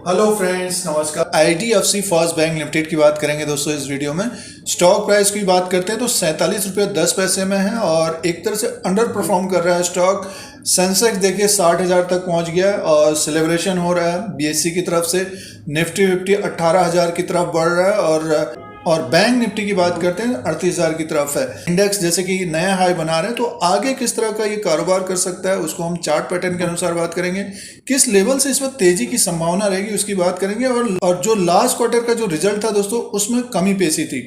Hello friends, नमस्कार। IDFC first bank limited की बात करेंगे दोस्तों इस वीडियो में। स्टॉक प्राइस की बात करते हैं तो 47 रुपये 10 पैसे में है और एक तरह से अंडर परफॉर्म कर रहा है स्टॉक। सेंसेक्स देखिए 60,000 तक पहुंच गया है और सेलिब्रेशन हो रहा है बीएससी की तरफ से। निफ्टी 18,000 की तरफ बढ़ रहा है और बैंक निफ्टी की बात करते हैं 38,000 की तरफ है। इंडेक्स जैसे कि नया हाई बना रहे हैं, तो आगे किस तरह का ये कारोबार कर सकता है उसको हम चार्ट पैटर्न के अनुसार बात करेंगे। किस लेवल से इसमें तेजी की संभावना रहेगी उसकी बात करेंगे। और जो लास्ट क्वार्टर का जो रिजल्ट था दोस्तों, उसमें कमी पेशी थी।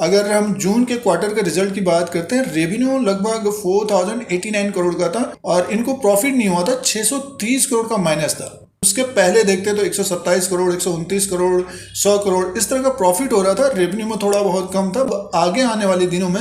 अगर हम जून के क्वार्टर के रिजल्ट की बात करते हैं, रेवेन्यू लगभग 4089 करोड़ का था और इनको प्रॉफिट नहीं हुआ था, 630 करोड़ का माइनस था। उसके पहले देखते तो 127 करोड़, 129 करोड़, 100 करोड़ इस तरह का प्रॉफिट हो रहा था। रेवेन्यू में थोड़ा बहुत कम था। आगे आने वाले दिनों में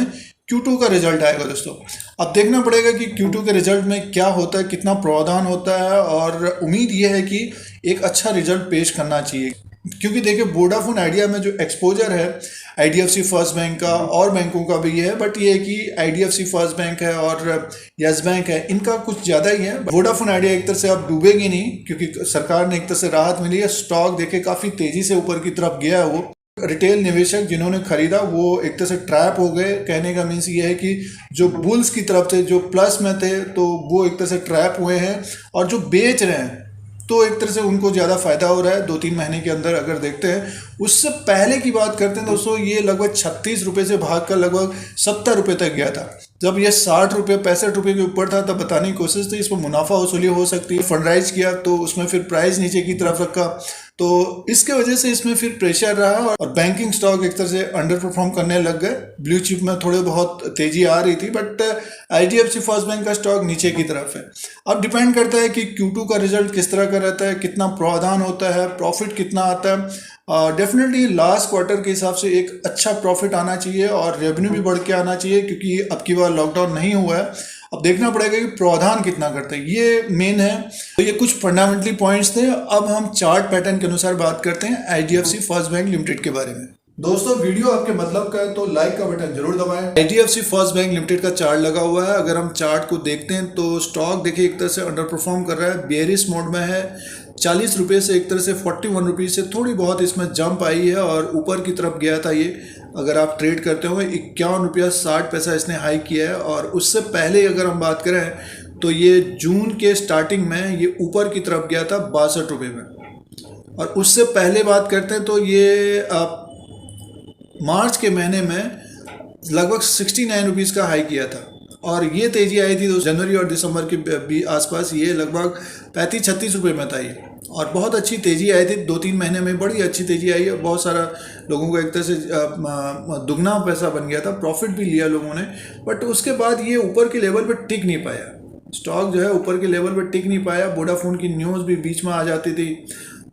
Q2 का रिजल्ट आएगा दोस्तों। अब देखना पड़ेगा कि Q2 के रिजल्ट में क्या होता है, कितना प्रावधान होता है, और उम्मीद यह है कि एक अच्छा रिजल्ट पेश करना चाहिए। क्योंकि देखिए वोडाफोन आइडिया में जो एक्सपोजर है आईडीएफसी फर्स्ट बैंक का और बैंकों का भी है, बट ये है कि आईडीएफसी फर्स्ट बैंक है और यस बैंक है, इनका कुछ ज़्यादा ही है। वोडाफोन आइडिया एक तरह से अब डूबेगी नहीं, क्योंकि सरकार ने एक तरह से राहत मिली है। स्टॉक देखे काफ़ी तेज़ी से ऊपर की तरफ गया है। वो रिटेल निवेशक जिन्होंने खरीदा वो एक तरह से ट्रैप हो गए। कहने का मीन्स ये है कि जो बुल्स की तरफ से जो प्लस में थे, तो वो एक तरह से ट्रैप हुए हैं, और जो बेच रहे हैं तो एक तरह से उनको ज़्यादा फायदा हो रहा है 2-3 महीने के अंदर। अगर देखते हैं उससे पहले की बात करते हैं दोस्तों, ये लगभग 36 रुपये से भागकर लगभग 70 रुपये तक गया था। जब ये 60 रुपये 65 रुपये के ऊपर था तब बताने की कोशिश थी इसमें मुनाफा वसूली हो सकती है। फंडराइज किया तो उसमें फिर प्राइस नीचे की तरफ रखा, तो इसके वजह से इसमें फिर प्रेशर रहा और बैंकिंग स्टॉक एक तरह से अंडर परफॉर्म करने लग गए। ब्लू चिप में थोड़े बहुत तेजी आ रही थी, बट आईडीएफसी फर्स्ट बैंक का स्टॉक नीचे की तरफ है। अब डिपेंड करता है कि Q2 का रिजल्ट किस तरह का रहता है, कितना प्रावधान होता है, प्रॉफिट कितना आता है। डेफिनेटली लास्ट क्वार्टर के हिसाब से एक अच्छा प्रॉफिट आना चाहिए और रेवेन्यू भी बढ़ के आना चाहिए, क्योंकि अब की बार लॉकडाउन नहीं हुआ है। अब देखना पड़ेगा कि प्रावधान कितना करते हैं, ये मेन है। तो ये कुछ फंडामेंटली पॉइंट्स थे। अब हम चार्ट पैटर्न के अनुसार बात करते हैं आईडीएफसी फर्स्ट बैंक लिमिटेड के बारे में। दोस्तों वीडियो आपके मतलब का है तो लाइक का बटन जरूर दबाएं। आईडीएफसी फर्स्ट बैंक लिमिटेड का चार्ट लगा हुआ है। अगर हम चार्ट को देखते हैं तो स्टॉक देखिए एक तरह से अंडर परफॉर्म कर रहा है, बेयरिश मोड में है। 40 रुपये से एक तरह से 41 रुपीज़ से थोड़ी बहुत इसमें जंप आई है और ऊपर की तरफ गया था ये। अगर आप ट्रेड करते हो 51 रुपया 60 पैसा इसने हाई किया है। और उससे पहले अगर हम बात करें तो ये जून के स्टार्टिंग में ये ऊपर की तरफ गया था 62 रुपये में। और उससे पहले बात करते हैं तो ये मार्च के महीने में लगभग 69 रुपीज़ का हाई किया था और ये तेज़ी आई थी जनवरी और दिसंबर के भी आसपास। ये लगभग 35-36 रुपये में था ये, और बहुत अच्छी तेज़ी आई थी 2-3 महीने में। बड़ी अच्छी तेज़ी आई है। बहुत सारा लोगों को एक तरह से दुगना पैसा बन गया था, प्रॉफिट भी लिया लोगों ने। बट उसके बाद ये ऊपर के लेवल पर टिक नहीं पाया। स्टॉक जो है ऊपर के लेवल पर टिक नहीं पाया। वोडाफोन की न्यूज़ भी बीच में आ जाती थी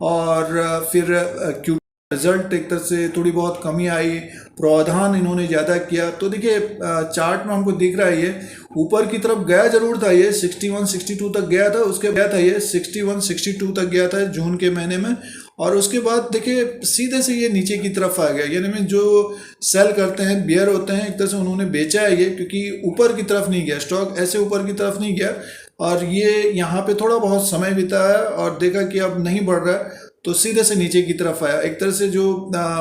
और फिर रिजल्ट एक तरह से थोड़ी बहुत कमी आई, प्रावधान इन्होंने ज़्यादा किया। तो देखिए चार्ट में हमको दिख रहा है ये ऊपर की तरफ गया जरूर था, ये 61-62 तक गया था। उसके गया था ये 61-62 तक गया था जून के महीने में। और उसके बाद देखिए सीधे से ये नीचे की तरफ आ गया। यानी जो सेल करते हैं, बियर होते हैं, एक तरह से उन्होंने बेचा है ये, क्योंकि ऊपर की तरफ नहीं गया स्टॉक, ऐसे ऊपर की तरफ नहीं गया। और ये यहाँ पे थोड़ा बहुत समय बिताया और देखा कि अब नहीं बढ़ रहा है तो सीधे से नीचे की तरफ आया। एक तरह से जो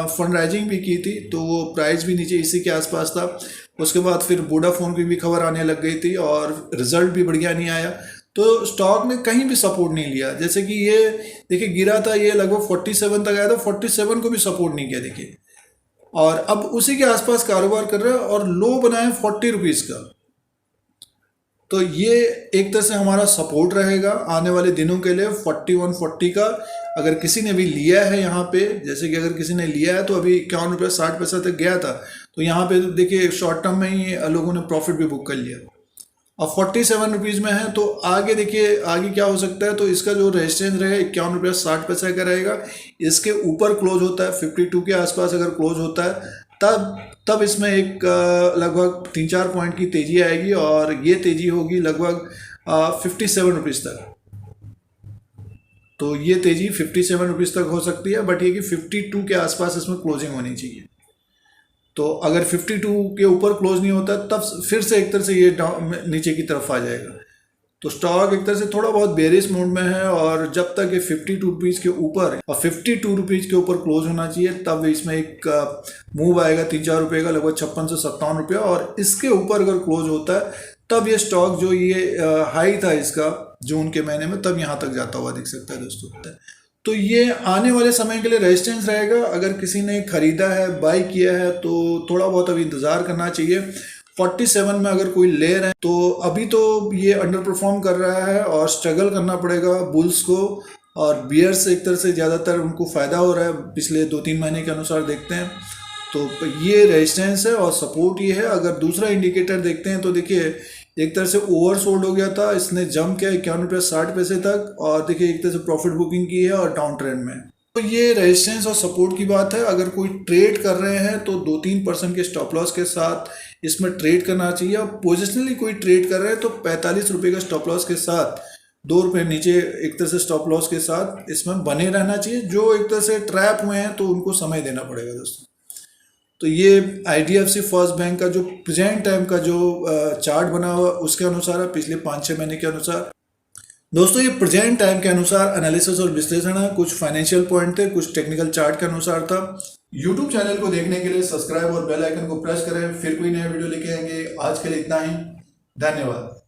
फंड राइजिंग भी की थी तो वो प्राइस भी नीचे इसी के आसपास था। उसके बाद फिर वोडाफोन की भी खबर आने लग गई थी और रिजल्ट भी बढ़िया नहीं आया, तो स्टॉक ने कहीं भी सपोर्ट नहीं लिया। जैसे कि ये देखिए गिरा था, ये लगभग 47 तक आया था, 47 को भी सपोर्ट नहीं किया देखिए। और अब उसी के आसपास कारोबार कर रहा है और लो बनाए 40 रुपीज़ का। तो ये एक तरह से हमारा सपोर्ट रहेगा आने वाले दिनों के लिए 41-40 का। अगर किसी ने भी लिया है यहाँ पे, जैसे कि अगर किसी ने लिया है तो अभी 51 रुपये 60 पैसा तक गया था, तो यहाँ पे देखिए शॉर्ट टर्म में ही लोगों ने प्रॉफिट भी बुक कर लिया। अब 47 रुपीज़ में है तो आगे देखिए आगे क्या हो सकता है। तो इसका जो रेजिस्टेंस रहेगा 51 रुपये 60 पैसा का रहेगा। इसके ऊपर क्लोज होता है 52 के आसपास अगर क्लोज होता है तब इसमें एक लगभग 3-4 पॉइंट की तेज़ी आएगी और ये तेज़ी होगी लगभग 57 रुपीज़ तक। तो ये तेज़ी 57 रुपीज़ तक हो सकती है, बट ये कि 52 के आसपास इसमें क्लोजिंग होनी चाहिए। तो अगर 52 के ऊपर क्लोज नहीं होता तब फिर से एक तरह से ये नीचे की तरफ आ जाएगा। तो स्टॉक एक तरह से थोड़ा बहुत बेरिश मोड में है और जब तक ये 52 रुपीज़ के ऊपर और 52 रुपीज़ के ऊपर क्लोज होना चाहिए तब इसमें एक मूव आएगा 3-4 रुपये का, लगभग 56 से 57 रुपये। और इसके ऊपर अगर क्लोज होता है तब ये स्टॉक जो ये हाई था इसका जून के महीने में, तब यहाँ तक जाता हुआ दिख सकता है दोस्तों। तो ये आने वाले समय के लिए रेजिस्टेंस रहेगा। अगर किसी ने खरीदा है, बाई किया है, तो थोड़ा बहुत अभी इंतज़ार करना चाहिए। 47 में अगर कोई ले रहे हैं तो अभी तो ये अंडर परफॉर्म कर रहा है और स्ट्रगल करना पड़ेगा बुल्स को, और बियर्स एक तरह से ज़्यादातर उनको फ़ायदा हो रहा है पिछले 2-3 महीने के अनुसार देखते हैं। तो ये रेजिस्टेंस है और सपोर्ट ये है। अगर दूसरा इंडिकेटर देखते हैं तो देखिए एक तरह से ओवरसोल्ड हो गया था, इसने जंप किया 51.60 तक और देखिए एक तरह से प्रॉफिट बुकिंग की है और डाउन ट्रेंड में। तो ये रेजिस्टेंस और सपोर्ट की बात है। अगर कोई ट्रेड कर रहे हैं तो 2-3% के स्टॉप लॉस के साथ इसमें ट्रेड करना चाहिए। और पोजिशनली कोई ट्रेड कर रहे हैं तो 45 रुपये का स्टॉप लॉस के साथ 2 रुपये नीचे एक तरह से स्टॉप लॉस के साथ इसमें बने रहना चाहिए। जो एक तरह से ट्रैप हुए हैं तो उनको समय देना पड़ेगा दोस्तों। तो ये IDFC फर्स्ट बैंक का जो प्रेजेंट टाइम का जो चार्ट बना हुआ उसके अनुसार है, पिछले 5-6 महीने के अनुसार। दोस्तों ये प्रेजेंट टाइम के अनुसार एनालिसिस और विश्लेषण है, कुछ फाइनेंशियल पॉइंट थे, कुछ टेक्निकल चार्ट के अनुसार था। यूट्यूब चैनल को देखने के लिए सब्सक्राइब और बेल आइकन को प्रेस करें, फिर कोई नया वीडियो लेके आएंगे। आज के लिए इतना ही, धन्यवाद।